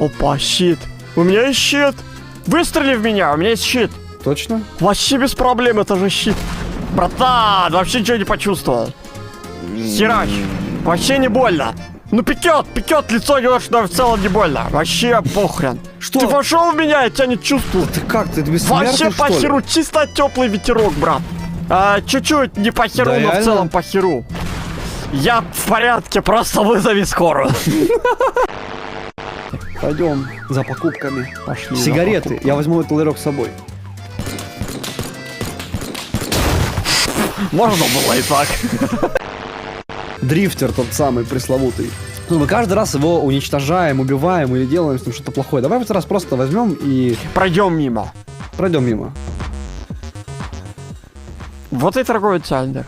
Опа, щит. У меня есть щит. Выстрели в меня, у меня есть щит. Точно? Вообще без проблем, это же щит. Братан, вообще ничего не почувствовал. Херач. Вообще не больно. Ну пекет, лицо делаешь, но в целом не больно. Вообще похрен. Что? Ты вошел в меня, я тебя не чувствую. Ты как, ты бессмертный, Вообще что по ли? херу, чисто теплый ветерок, брат. Чуть-чуть не по херу, Да, но реально? в целом по херу. Я в порядке, просто вызови скорую. Пойдем за покупками. Пошли. Сигареты. Я возьму этот ларек с собой. Можно было и так. Дрифтер тот самый пресловутый. Ну, мы каждый раз его уничтожаем, убиваем или делаем с ним что-то плохое. Давай в этот раз просто возьмем и Пройдем мимо. пройдем мимо. Вот и торговый центр.